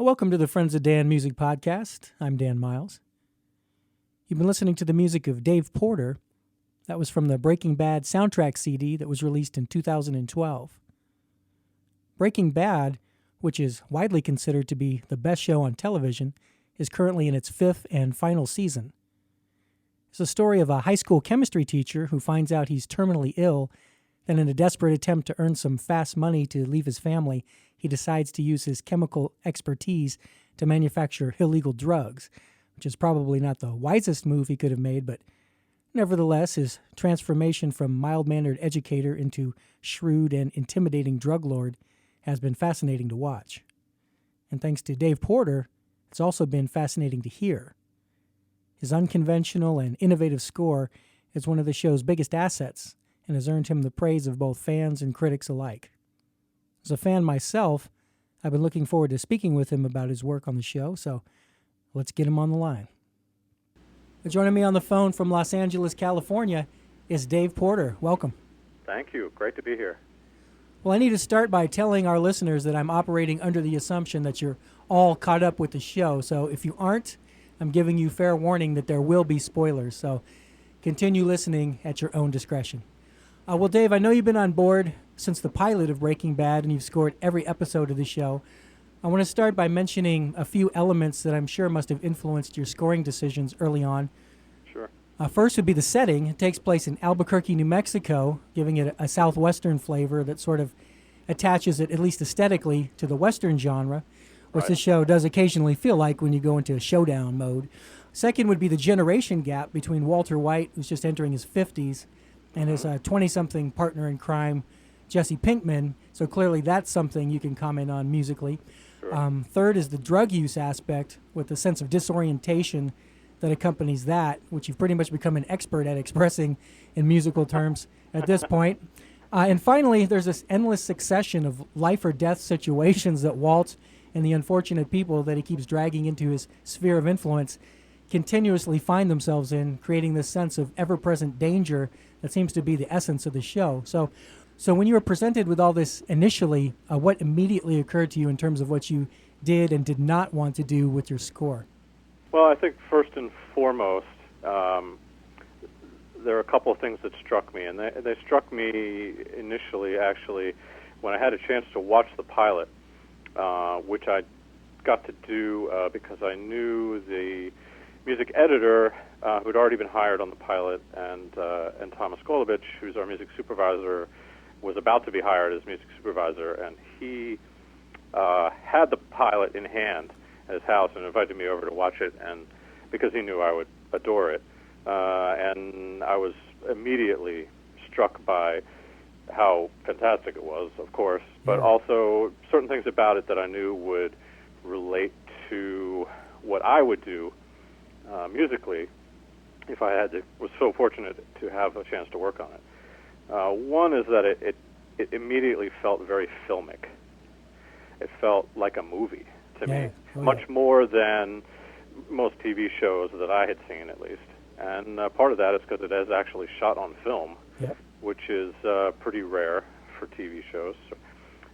Welcome to the Friends of Dan Music Podcast. I'm Dan Miles. You've been listening to the music of Dave Porter. That was from the Breaking Bad soundtrack CD that was released in 2012. Breaking Bad, which is widely considered to be the best show on television, is currently in its fifth and final season. It's a story of a high school chemistry teacher who finds out he's terminally ill. Then, in a desperate attempt to earn some fast money to leave his family, he decides to use his chemical expertise to manufacture illegal drugs, which is probably not the wisest move he could have made, but nevertheless, his transformation from mild-mannered educator into shrewd and intimidating drug lord has been fascinating to watch. And thanks to Dave Porter, it's also been fascinating to hear. His unconventional and innovative score is one of the show's biggest assets, and has earned him the praise of both fans and critics alike. As a fan myself, I've been looking forward to speaking with him about his work on the show, so let's get him on the line. Joining me on the phone from Los Angeles, California, is Dave Porter. Welcome. Thank you. Great to be here. Well, I need to start by telling our listeners that I'm operating under the assumption that you're all caught up with the show, so if you aren't, I'm giving you fair warning that there will be spoilers, so continue listening at your own discretion. Well, Dave, I know you've been on board since the pilot of Breaking Bad, and you've scored every episode of the show. I want to start by mentioning a few elements that I'm sure must have influenced your scoring decisions early on. Sure. First would be the setting. It takes place in Albuquerque, New Mexico, giving it a southwestern flavor that sort of attaches it, at least aesthetically, to the western genre, which the show does occasionally feel like when you go into showdown mode. Second would be the generation gap between Walter White, who's just entering his 50s, and his 20-something partner in crime, Jesse Pinkman. So clearly that's something you can comment on musically. Sure. Third is the drug use aspect, with the sense of disorientation that accompanies that, which you've pretty much become an expert at expressing in musical terms at this point. And finally, there's this endless succession of life or death situations that Walt and the unfortunate people that he keeps dragging into his sphere of influence continuously find themselves in, creating this sense of ever-present danger that seems to be the essence of the show. So when you were presented with all this initially, what immediately occurred to you in terms of what you did and did not want to do with your score? Well, I think first and foremost, there are a couple of things that struck me, and they struck me initially, actually, when I had a chance to watch the pilot, which I got to do because I knew the music editor who'd already been hired on the pilot, and Thomas Golovich, who's our music supervisor, was about to be hired as music supervisor, and he had the pilot in hand at his house and invited me over to watch it, and because he knew I would adore it. And I was immediately struck by how fantastic it was, of course, but also certain things about it that I knew would relate to what I would do musically if I was so fortunate to have a chance to work on it. One is that it immediately felt very filmic. It felt like a movie to me, much more than most TV shows that I had seen, at least. And part of that is because it is actually shot on film, which is pretty rare for TV shows.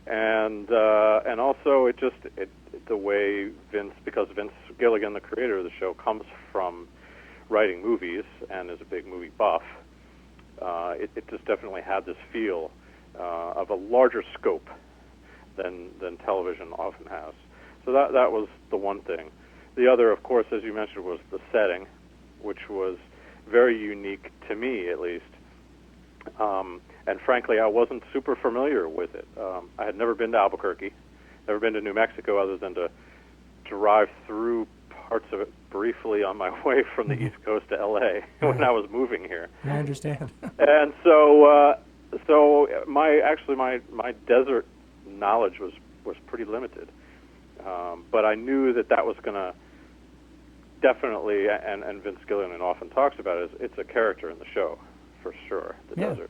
And also the way because Vince Gilligan, the creator of the show, comes from writing movies and is a big movie buff, it just definitely had this feel of a larger scope than television often has. So that was the one thing. The other, of course, as you mentioned, was the setting, which was very unique to me, at least. And frankly, I wasn't super familiar with it. I had never been to Albuquerque, never been to New Mexico other than to drive through parts of it briefly on my way from the East Coast to L.A. when I was moving here. I understand. And so my desert knowledge was pretty limited. But I knew that was going to definitely, and Vince Gilligan often talks about it, it's a character in the show, for sure, the desert.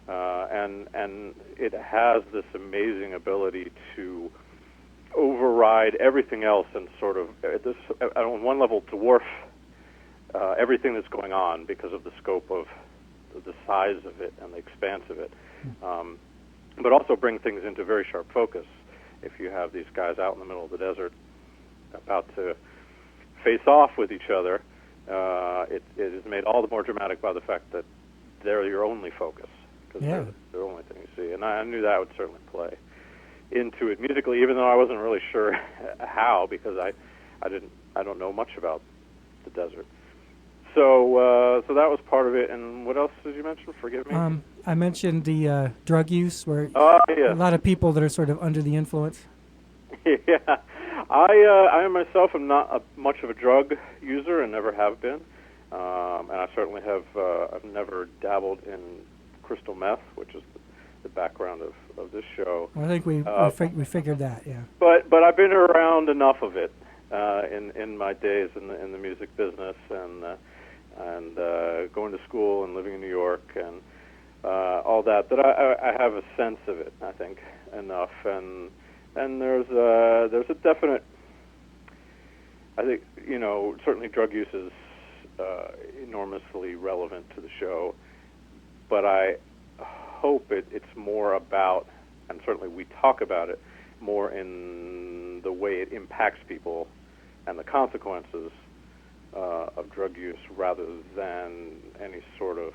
And it has this amazing ability to override everything else and sort of, on one level, dwarf everything that's going on because of the scope of the size of it and the expanse of it. But also bring things into very sharp focus if you have these guys out in the middle of the desert about to face off with each other, it is made all the more dramatic by the fact that they're your only focus, because they're the only thing you see. And I knew that would certainly play into it musically, even though I wasn't really sure how, because I don't know much about the desert. So that was part of it. And what else did you mention? Forgive me. I mentioned the drug use, where yeah. a lot of people that are sort of under the influence. Yeah, I myself am not much of a drug user and never have been, and I certainly have. I've never dabbled in crystal meth, which is the background of this show. Well, I think we figured that, yeah. But I've been around enough of it in my days in the music business and going to school and living in New York and all that I have a sense of it. I think enough, and there's a definite. I think certainly drug use is enormously relevant to the show, but I hope it's more about, and certainly we talk about it more in the way it impacts people and the consequences of drug use, rather than any sort of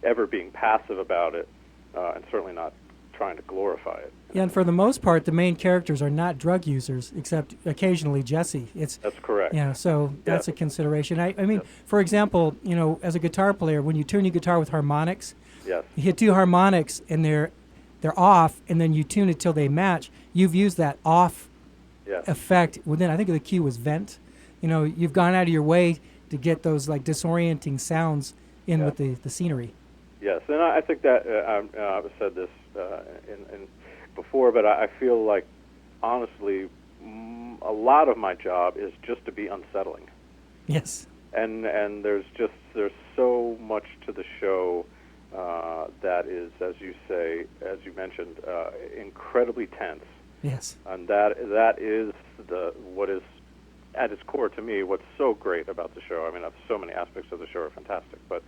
ever being passive about it, and certainly not trying to glorify it. Yeah, and for the most part, the main characters are not drug users, except occasionally Jesse. That's correct. Yeah, so that's a consideration. I mean, for example, as a guitar player, when you tune your guitar with harmonics, yes, you hit two harmonics and they're off, and then you tune it till they match. You've used that off effect within. I think the cue was vent. You've gone out of your way to get those like disorienting sounds in with the scenery. Yes, and I think that I've said this in before, but I feel like honestly, a lot of my job is just to be unsettling. Yes. And there's so much to the show that is, as you mentioned, incredibly tense. Yes. And that is what is at its core to me what's so great about the show. I mean, so many aspects of the show are fantastic, but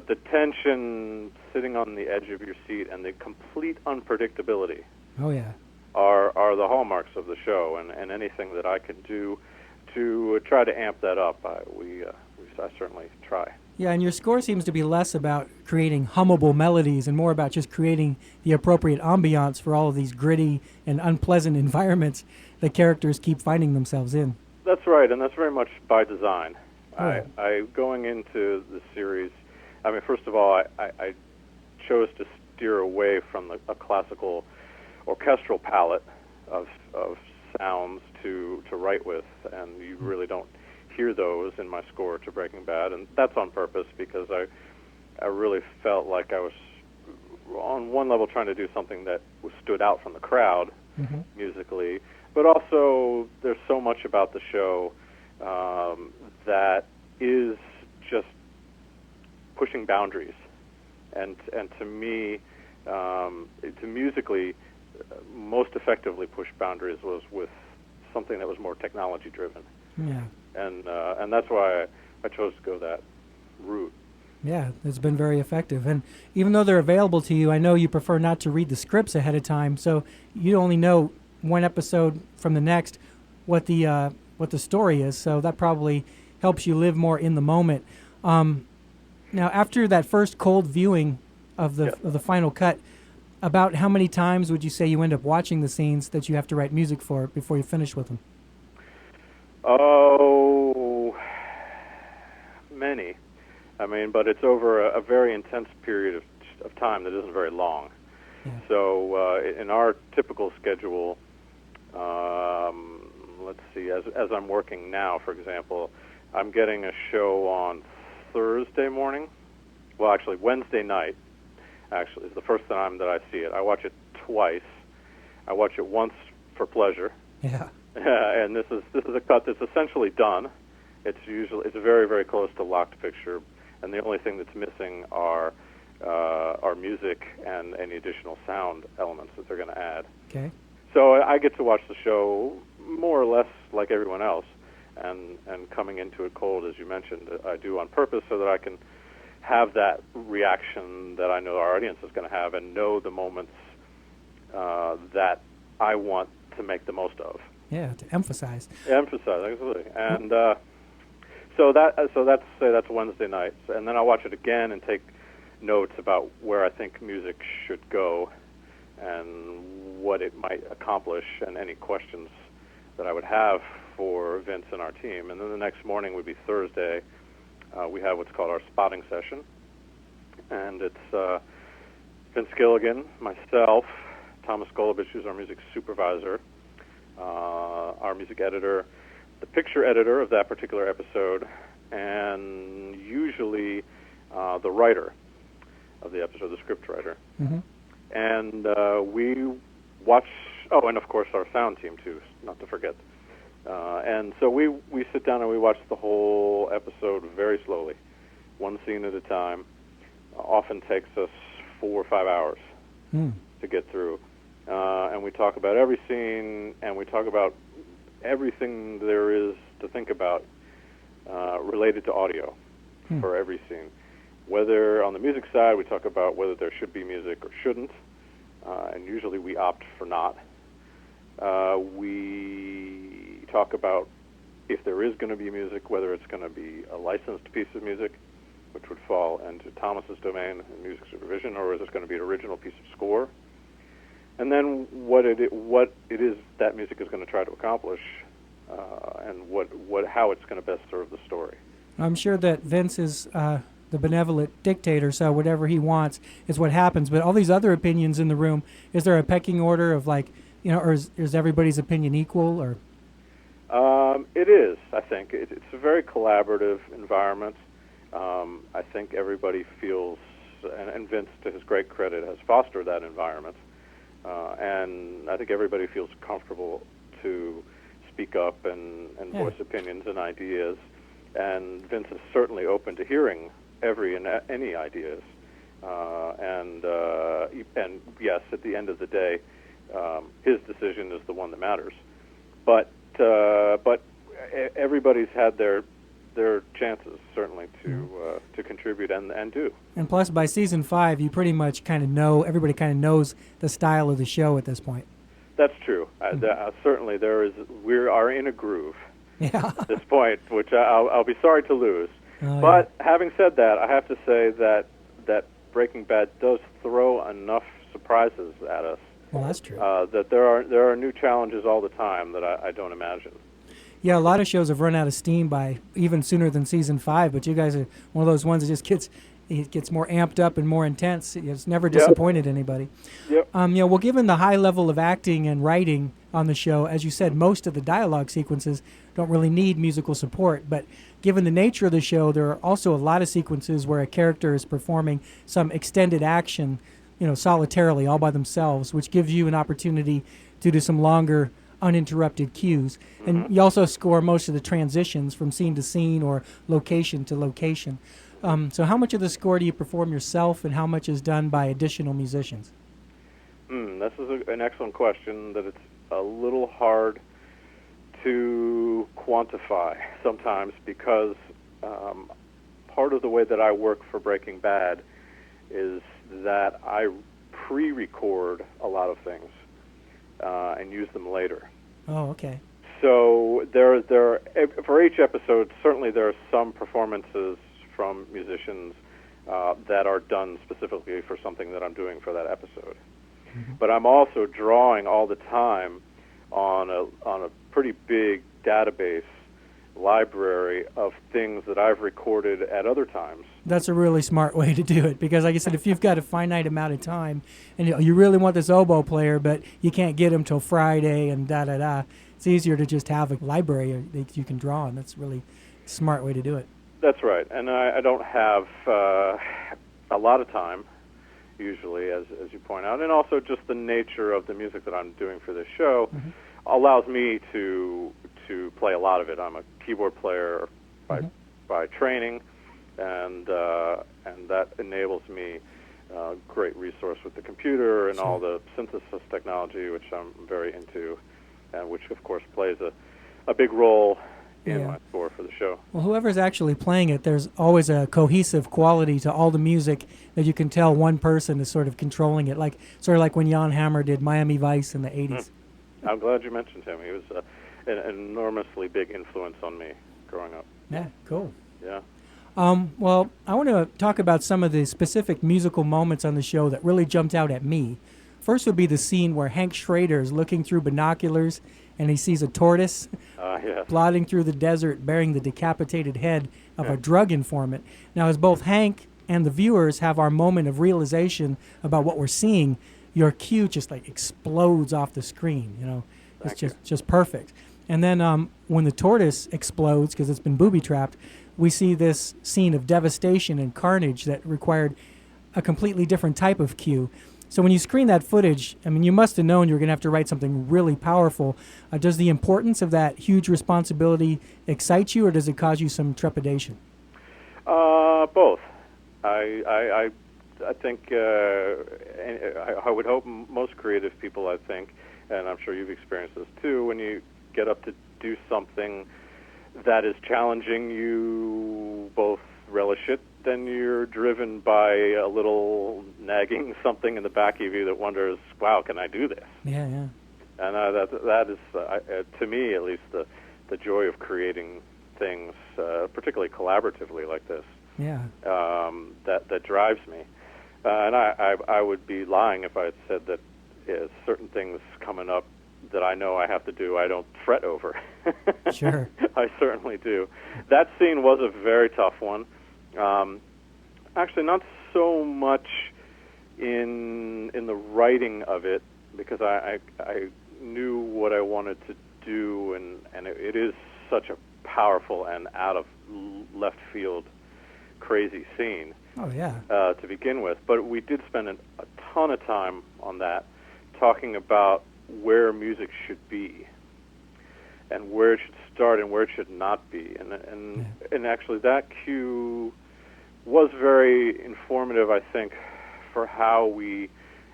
the tension, sitting on the edge of your seat, and the complete unpredictability. Oh yeah. Are the hallmarks of the show, and anything that I can do to try to amp that up, I certainly try. Yeah, and your score seems to be less about creating hummable melodies and more about just creating the appropriate ambiance for all of these gritty and unpleasant environments the characters keep finding themselves in. That's right, and that's very much by design. Oh. I going into the series, I mean, first of all, I chose to steer away from a classical orchestral palette of sounds to write with, and you really don't hear those in my score to Breaking Bad, and that's on purpose, because I really felt like I was on one level trying to do something that stood out from the crowd musically, but also there's so much about the show that is just pushing boundaries, and to me, to musically most effectively push boundaries was with something that was more technology driven. Yeah. And that's why I chose to go that route. Yeah, it's been very effective. And even though they're available to you, I know you prefer not to read the scripts ahead of time, so you only know one episode from the next what the story is. So that probably helps you live more in the moment. Now, after that first cold viewing of the final cut, about how many times would you say you end up watching the scenes that you have to write music for before you finish with them? Oh, many. I mean, but it's over a very intense period of time that isn't very long. Yeah. So in our typical schedule, let's see, as I'm working now, for example, I'm getting a show on Thursday morning. Well, actually, Wednesday night, is the first time that I see it. I watch it twice. I watch it once for pleasure. Yeah. And this is a cut that's essentially done. It's very, very close to locked picture, and the only thing that's missing are music and any additional sound elements that they're going to add. Okay. So I get to watch the show more or less like everyone else, and coming into it cold, as you mentioned, I do on purpose so that I can have that reaction that I know our audience is going to have, and know the moments that I want to make the most of. Yeah, to emphasize. Emphasize, absolutely. And so that's Wednesday nights, and then I'll watch it again and take notes about where I think music should go and what it might accomplish, and any questions that I would have for Vince and our team. And then the next morning would be Thursday. We have what's called our spotting session, and it's Vince Gilligan, myself, Thomas Golubic, who's our music supervisor, our music editor, the picture editor of that particular episode, and usually the writer of the episode, the script writer. Mm-hmm. And we watch, and of course our sound team too, not to forget. And so we sit down and we watch the whole episode very slowly, one scene at a time. Often takes us 4 or 5 hours to get through. And we talk about every scene, and we talk about everything there is to think about related to audio for every scene. Whether on the music side, we talk about whether there should be music or shouldn't, and usually we opt for not. We talk about if there is going to be music, whether it's going to be a licensed piece of music, which would fall into Thomas's domain in music supervision, or is it going to be an original piece of score? And then what it is that music is going to try to accomplish, and how it's going to best serve the story. I'm sure that Vince is the benevolent dictator, so whatever he wants is what happens. But all these other opinions in the room, is there a pecking order of or is everybody's opinion equal? Or it is, I think. It's a very collaborative environment. I think everybody feels, and Vince, to his great credit, has fostered that environment. And I think everybody feels comfortable to speak up and voice opinions and ideas. And Vince is certainly open to hearing every and any ideas. And yes, at the end of the day, his decision is the one that matters. But everybody's had their chances, certainly, to contribute and do. And plus, by season 5, you pretty much everybody kind of knows the style of the show at this point. That's true. Certainly, we are in a groove at this point, which I'll be sorry to lose. But having said that, I have to say that Breaking Bad does throw enough surprises at us. Well, that's true. That there are new challenges all the time that I don't imagine. Yeah, a lot of shows have run out of steam by even sooner than season 5, but you guys are one of those ones that just gets more amped up and more intense. It's never disappointed anybody. Yep. Well, given the high level of acting and writing on the show, as you said, most of the dialogue sequences don't really need musical support. But given the nature of the show, there are also a lot of sequences where a character is performing some extended action, solitarily, all by themselves, which gives you an opportunity to do some longer, uninterrupted cues. And you also score most of the transitions from scene to scene or location to location. So how much of the score do you perform yourself, and how much is done by additional musicians? This is an excellent question that it's a little hard to quantify sometimes, because part of the way that I work for Breaking Bad is that I pre-record a lot of things and use them later. Oh, okay. So there for each episode, certainly there are some performances from musicians that are done specifically for something that I'm doing for that episode. Mm-hmm. But I'm also drawing all the time on a pretty big database library of things that I've recorded at other times. That's a really smart way to do it, because like I said, if you've got a finite amount of time and you really want this oboe player, but you can't get him till Friday and it's easier to just have a library that you can draw on. That's really a smart way to do it. That's right, and I don't have a lot of time, usually, as you point out, and also just the nature of the music that I'm doing for this show allows me to play a lot of it. I'm a keyboard player by training, and that enables me great resource with the computer and all the synthesis technology, which I'm very into, and which, of course, plays a big role in my score for the show. Well, whoever's actually playing it, there's always a cohesive quality to all the music that you can tell one person is sort of controlling it, sort of like when Jan Hammer did Miami Vice in the 80s. I'm glad you mentioned him. He was an enormously big influence on me growing up. Yeah, cool. Yeah. Well, I want to talk about some of the specific musical moments on the show that really jumped out at me. First would be the scene where Hank Schrader is looking through binoculars and he sees a tortoise Yes. plodding through the desert bearing the decapitated head of a drug informant. Now, as both Hank and the viewers have our moment of realization about what we're seeing, your cue just like explodes off the screen. You know, it's just perfect. And then when the tortoise explodes because it's been booby trapped, we see this scene of devastation and carnage that required a completely different type of cue. So when you screen that footage, I mean, you must have known you were going to have to write something really powerful. Does the importance of that huge responsibility excite you, or does it cause you some trepidation? Both. I think I would hope most creative people, I think, and I'm sure you've experienced this too, when you get up to do something that is challenging, you both relish it, then you're driven by a little nagging something in the back of you that wonders, wow, can I do this? Yeah. And that is, to me at least, the joy of creating things, particularly collaboratively like this. Yeah. That drives me. And I would be lying if I had said that certain things coming up that I know I have to do, I don't fret over. Sure. I certainly do. That scene was a very tough one. Actually, not so much in the writing of it, because I knew what I wanted to do, and it is such a powerful and out of left field crazy scene. Oh, yeah. To begin with. But we did spend a ton of time on that, talking about where music should be and where it should start and where it should not be. And actually that cue was very informative, I think, for how we,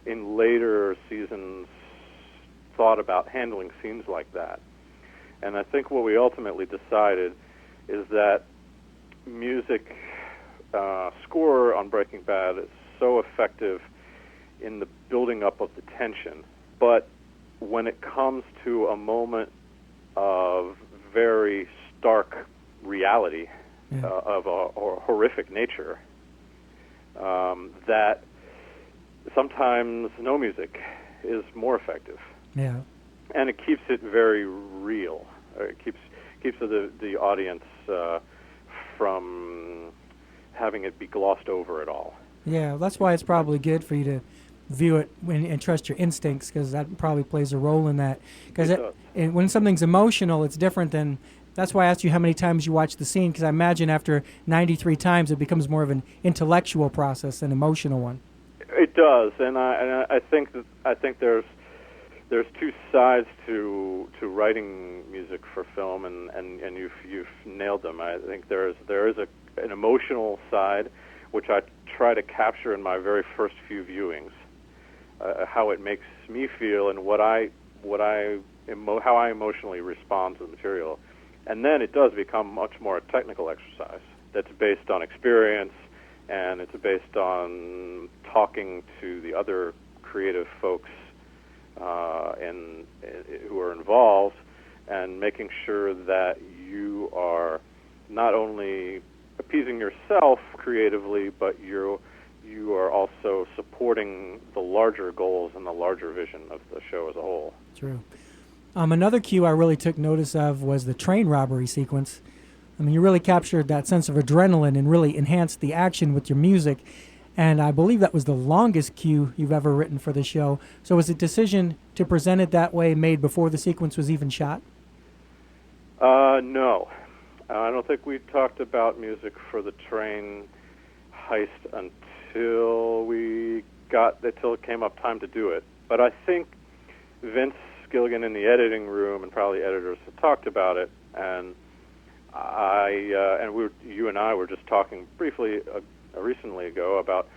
in later seasons, thought about handling scenes like that. And I think what we ultimately decided is that music score on Breaking Bad is so effective in the building up of the tension, but when it comes to a moment of very stark reality, of a horrific nature, that sometimes no music is more effective. Yeah. And it keeps it very real. It keeps the audience from having it be glossed over at all. Yeah, that's why it's probably good for you to view it and trust your instincts, because that probably plays a role in that. Because when something's emotional, it's different than. That's why I asked you how many times you watch the scene, because I imagine after 93 times it becomes more of an intellectual process than an emotional one. It does, and I think there's two sides to writing music for film, and you've nailed them. I think there is an emotional side, which I try to capture in my very first few viewings, how it makes me feel and how I emotionally respond to the material, and then it does become much more a technical exercise that's based on experience, and it's based on talking to the other creative folks who are involved, and making sure that you are not only appeasing yourself creatively, but you are also supporting the larger goals and the larger vision of the show as a whole. True. Another cue I really took notice of was the train robbery sequence. I mean, you really captured that sense of adrenaline and really enhanced the action with your music. And I believe that was the longest cue you've ever written for the show. So was the decision to present it that way made before the sequence was even shot? No. I don't think we talked about music for the train heist until it came up time to do it. But I think Vince Gilligan in the editing room and probably editors had talked about it, and you and I were just talking briefly recently ago about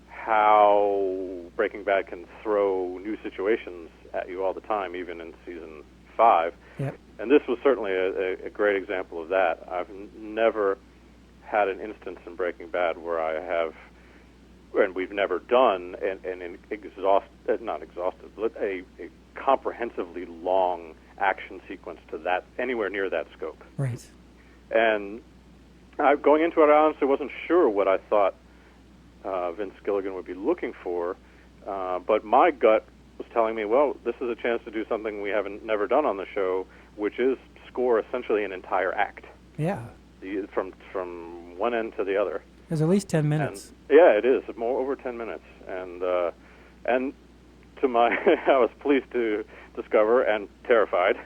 how Breaking Bad can throw new situations at you all the time, even in season 5. Yep. And this was certainly a great example of that. I've never had an instance in Breaking Bad where I have, and we've never done, not exhaustive, but a comprehensively long action sequence to that anywhere near that scope. Right. And going into it, I honestly wasn't sure what I thought Vince Gilligan would be looking for, but my gut was telling me, well, this is a chance to do something we haven't never done on the show, which is score essentially an entire act. Yeah. From one end to the other. There's at least 10 minutes. And, yeah, it is over 10 minutes, and to my, I was pleased to discover and terrified.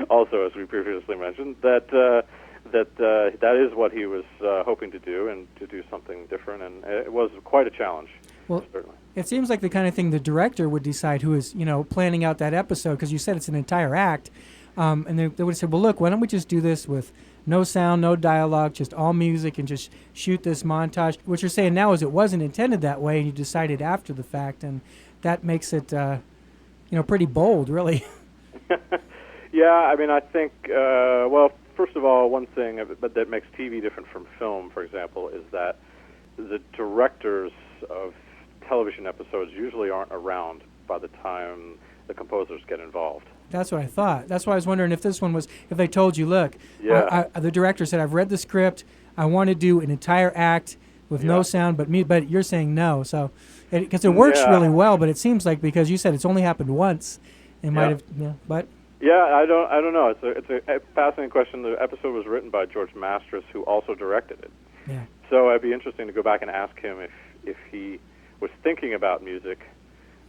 Also, as we previously mentioned, that is what he was hoping to do, and to do something different, and it was quite a challenge. Well, certainly. It seems like the kind of thing the director would decide who is, planning out that episode, because you said it's an entire act, and they would have said, well, look, why don't we just do this with no sound, no dialogue, just all music, and just shoot this montage. What you're saying now is it wasn't intended that way, and you decided after the fact, and that makes it, pretty bold, really. Yeah, I mean, I think, well, first of all, one thing that makes TV different from film, for example, is that the directors of television episodes usually aren't around by the time the composers get involved. That's what I thought. That's why I was wondering if this one was, if they told you, look, yeah. The director said, I've read the script, I want to do an entire act with no sound, but you're saying no. So, because it works really well, but it seems like, because you said it's only happened once, it might have, but. Yeah, I don't know. It's a fascinating question. The episode was written by George Mastras, who also directed it. Yeah. So it'd be interesting to go back and ask him if he was thinking about music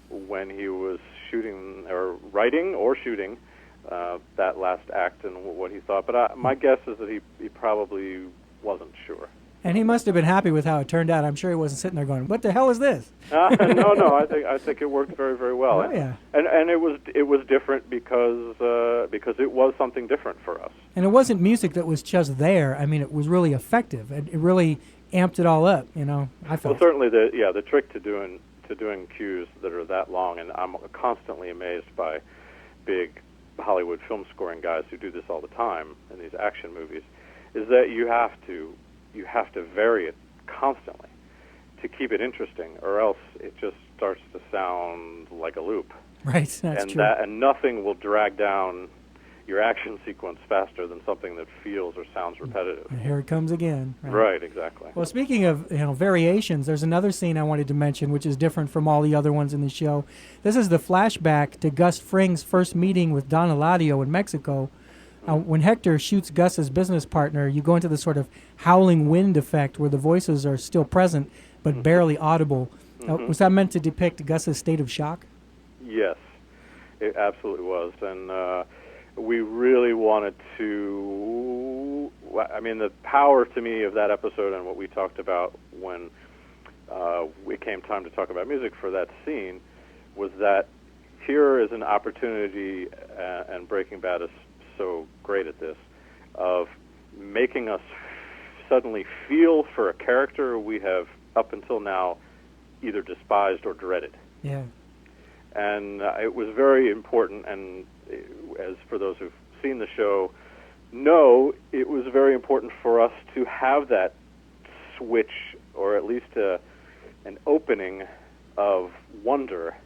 when he was shooting or writing or shooting that last act, and what he thought. But my guess is that he probably wasn't sure. And he must have been happy with how it turned out. I'm sure he wasn't sitting there going, "What the hell is this?" No. I think it worked very, very well. Oh, yeah. And it was different because it was something different for us. And it wasn't music that was just there. I mean, it was really effective. It really amped it all up. I felt. Well, certainly the trick to doing cues that are that long, and I'm constantly amazed by big Hollywood film scoring guys who do this all the time in these action movies, is that you have to vary it constantly to keep it interesting, or else it just starts to sound like a loop. Right, that's true. And nothing will drag down your action sequence faster than something that feels or sounds repetitive. And here it comes again. Right, exactly. Well, speaking of variations, there's another scene I wanted to mention, which is different from all the other ones in the show. This is the flashback to Gus Fring's first meeting with Don Eladio in Mexico. When Hector shoots Gus's business partner, you go into this sort of howling wind effect where the voices are still present but barely audible. Was that meant to depict Gus's state of shock? Yes, it absolutely was. And we really wanted to... I mean, the power to me of that episode and what we talked about when it came time to talk about music for that scene was that here is an opportunity, and Breaking Bad is so great at this, of making us suddenly feel for a character we have up until now either despised or dreaded. Yeah. And it was very important, and as for those who've seen the show know, it was very important for us to have that switch, or at least an opening of wonder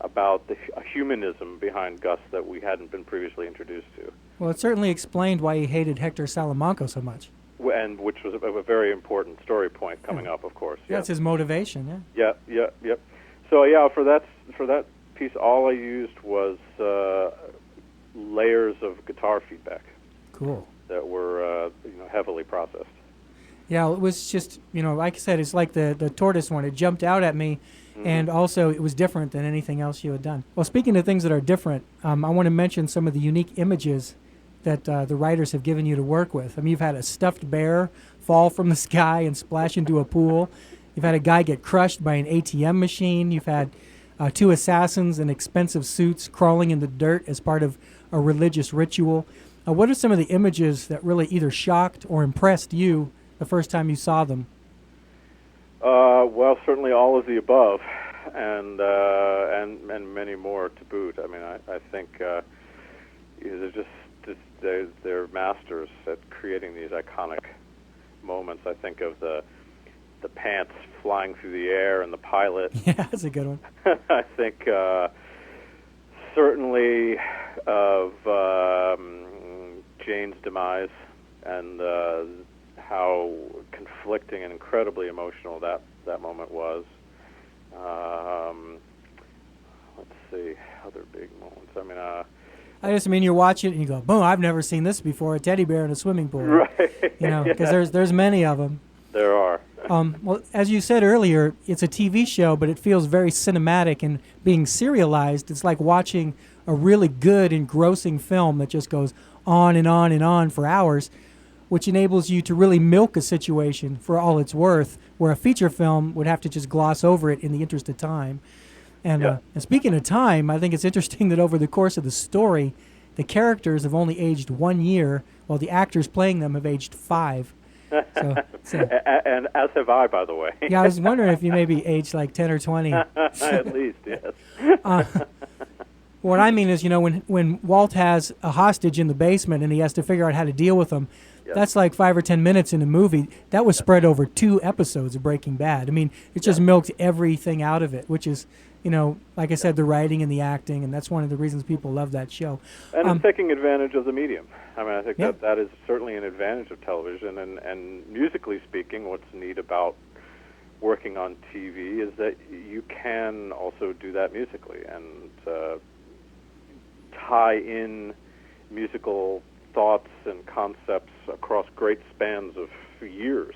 about the humanism behind Gus that we hadn't been previously introduced to. Well, it certainly explained why he hated Hector Salamanca so much. And which was a very important story point coming up, of course. Yeah. That's his motivation, Yep. So, for that piece, all I used was layers of guitar feedback. Cool. That were, heavily processed. Yeah, it was just, like I said, it's like the tortoise one. It jumped out at me. And also, it was different than anything else you had done. Well, speaking of things that are different, I want to mention some of the unique images that the writers have given you to work with. I mean, you've had a stuffed bear fall from the sky and splash into a pool. You've had a guy get crushed by an ATM machine. You've had 2 assassins in expensive suits crawling in the dirt as part of a religious ritual. What are some of the images that really either shocked or impressed you the first time you saw them? Well, certainly all of the above, and many more to boot. I mean, I think they're masters at creating these iconic moments. I think of the pants flying through the air and the pilot. Yeah, that's a good one. I think certainly of Jane's demise and how conflicting and incredibly emotional that moment was. Let's see, other big moments. I mean, you watch it and you go, boom, I've never seen this before, a teddy bear in a swimming pool. right? You know, because there's many of them. There are. Well, as you said earlier, it's a TV show, but it feels very cinematic, and being serialized, it's like watching a really good, engrossing film that just goes on and on and on for hours, which enables you to really milk a situation for all it's worth, where a feature film would have to just gloss over it in the interest of time. And speaking of time, I think it's interesting that over the course of the story, the characters have only aged 1 year, while the actors playing them have aged 5. And as have I, by the way. Yeah, I was wondering if you maybe aged like 10 or 20. At least, yes. What I mean is, when Walt has a hostage in the basement and he has to figure out how to deal with them, that's like 5 or 10 minutes in a movie. That was spread over 2 episodes of Breaking Bad. I mean, it just milked everything out of it, which is, like I said, the writing and the acting, and that's one of the reasons people love that show. And it's taking advantage of the medium. I mean, I think that is certainly an advantage of television. And musically speaking, what's neat about working on TV is that you can also do that musically and tie in musical thoughts and concepts across great spans of years.